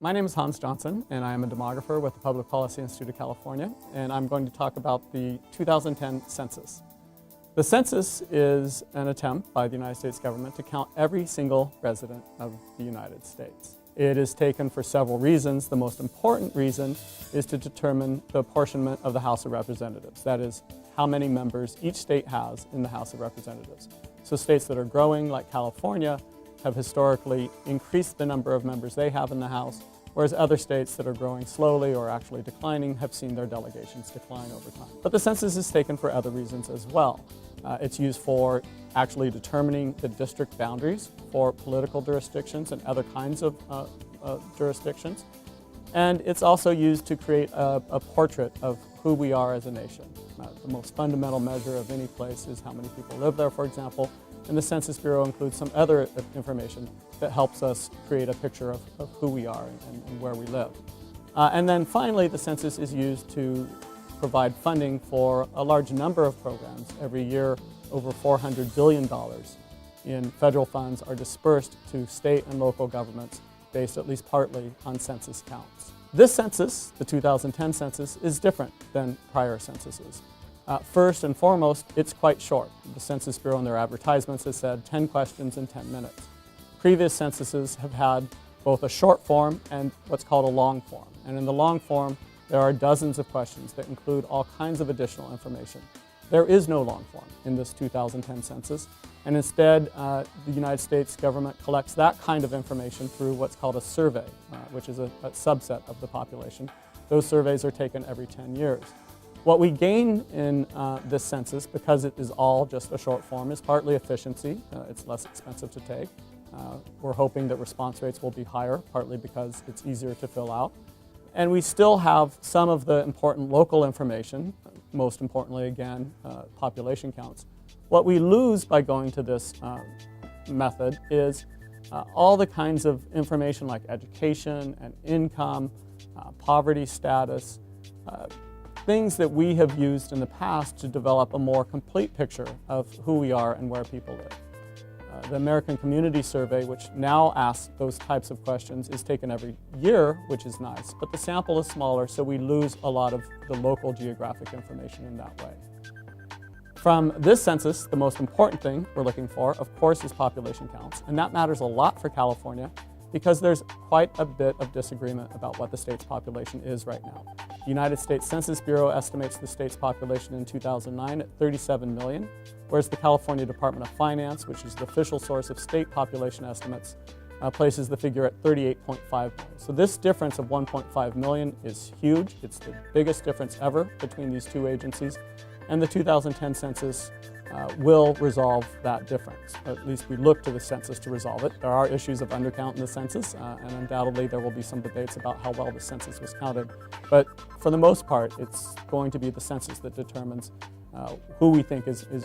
My name is Hans Johnson, and I am a demographer with the Public Policy Institute of California, and I'm going to talk about the 2010 census. The census is an attempt by the United States government to count every single resident of the United States. It is taken for several reasons. The most important reason is to determine the apportionment of the House of Representatives. That is, how many members each state has in the House of Representatives. So states that are growing, like California, have historically increased the number of members they have in the House, whereas other states that are growing slowly or actually declining have seen their delegations decline over time. But the census is taken for other reasons as well. It's used for actually determining the district boundaries for political jurisdictions and other kinds of jurisdictions. And it's also used to create a portrait of who we are as a nation. The most fundamental measure of any place is how many people live there, for example. And the Census Bureau includes some other information that helps us create a picture of who we are and where we live. And then finally, the census is used to provide funding for a large number of programs. Every year, over $400 billion in federal funds are dispersed to state and local governments based at least partly on census counts. This census, the 2010 census, is different than prior censuses. First and foremost, it's quite short. The Census Bureau in their advertisements has said 10 questions in 10 minutes. Previous censuses have had both a short form and what's called a long form. And in the long form, there are dozens of questions that include all kinds of additional information. There is no long form in this 2010 census, and instead the United States government collects that kind of information through what's called a survey, which is a subset of the population. Those surveys are taken every 10 years. What we gain in this census, because it is all just a short form, is partly efficiency. It's less expensive to take. We're hoping that response rates will be higher, partly because it's easier to fill out. And we still have some of the important local information, most importantly, again, population counts. What we lose by going to this method is all the kinds of information like education and income, poverty status, things that we have used in the past to develop a more complete picture of who we are and where people live. The American Community Survey, which now asks those types of questions, is taken every year, which is nice, but the sample is smaller, so we lose a lot of the local geographic information in that way. From this census, the most important thing we're looking for, of course, is population counts, and that matters a lot for California because there's quite a bit of disagreement about what the state's population is right now. The United States Census Bureau estimates the state's population in 2009 at 37 million, whereas the California Department of Finance, which is the official source of state population estimates, places the figure at 38.5 million. So this difference of 1.5 million is huge. It's the biggest difference ever between these two agencies, and the 2010 census will resolve that difference. At least we look to the census to resolve it. There are issues of undercount in the census, and undoubtedly there will be some debates about how well the census was counted. But for the most part, it's going to be the census that determines who we think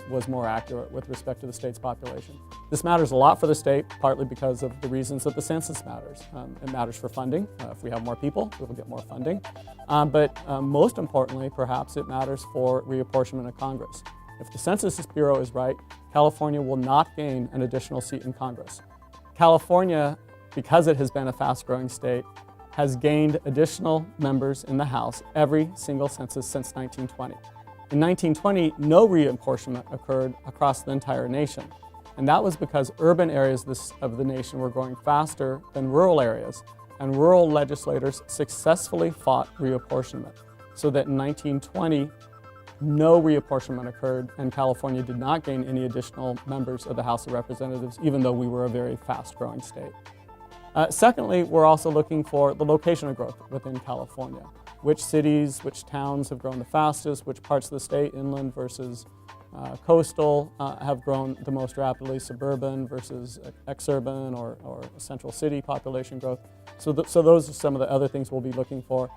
was more accurate with respect to the state's population. This matters a lot for the state, partly because of the reasons that the census matters. It matters for funding. If we have more people, we will get more funding. But most importantly, perhaps, it matters for reapportionment of Congress. If the Census Bureau is right, California will not gain an additional seat in Congress. California, because it has been a fast-growing state, has gained additional members in the House every single census since 1920. In 1920, no reapportionment occurred across the entire nation. And that was because urban areas of the nation were growing faster than rural areas, and rural legislators successfully fought reapportionment, so that in 1920, no reapportionment occurred, and California did not gain any additional members of the House of Representatives, even though we were a very fast-growing state. Secondly, we're also looking for the location of growth within California. Which cities, which towns have grown the fastest, which parts of the state, inland versus coastal, have grown the most rapidly, suburban versus exurban or central city population growth. So those are some of the other things we'll be looking for.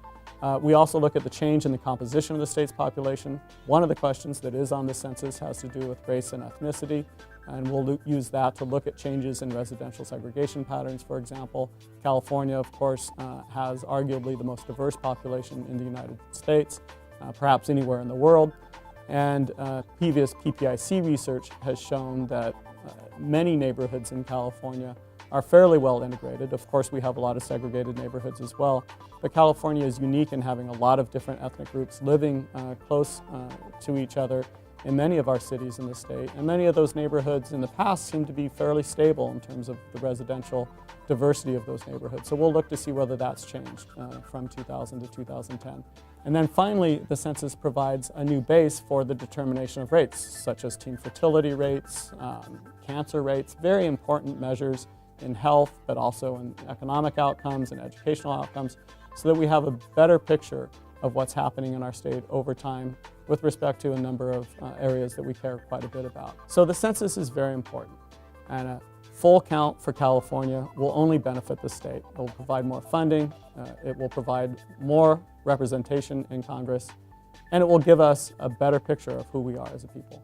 We also look at the change in the composition of the state's population. One of the questions that is on the census has to do with race and ethnicity, and we'll use that to look at changes in residential segregation patterns, for example. California, of course, has arguably the most diverse population in the United States, perhaps anywhere in the world. And previous PPIC research has shown that many neighborhoods in California are fairly well integrated. Of course, we have a lot of segregated neighborhoods as well, but California is unique in having a lot of different ethnic groups living close to each other in many of our cities in the state. And many of those neighborhoods in the past seem to be fairly stable in terms of the residential diversity of those neighborhoods. So we'll look to see whether that's changed from 2000 to 2010. And then finally, the census provides a new base for the determination of rates, such as teen fertility rates, cancer rates, very important measures in health, but also in economic outcomes and educational outcomes, so that we have a better picture of what's happening in our state over time with respect to a number of areas that we care quite a bit about. So the census is very important, and a full count for California will only benefit the state. It will provide more funding, it will provide more representation in Congress, and it will give us a better picture of who we are as a people.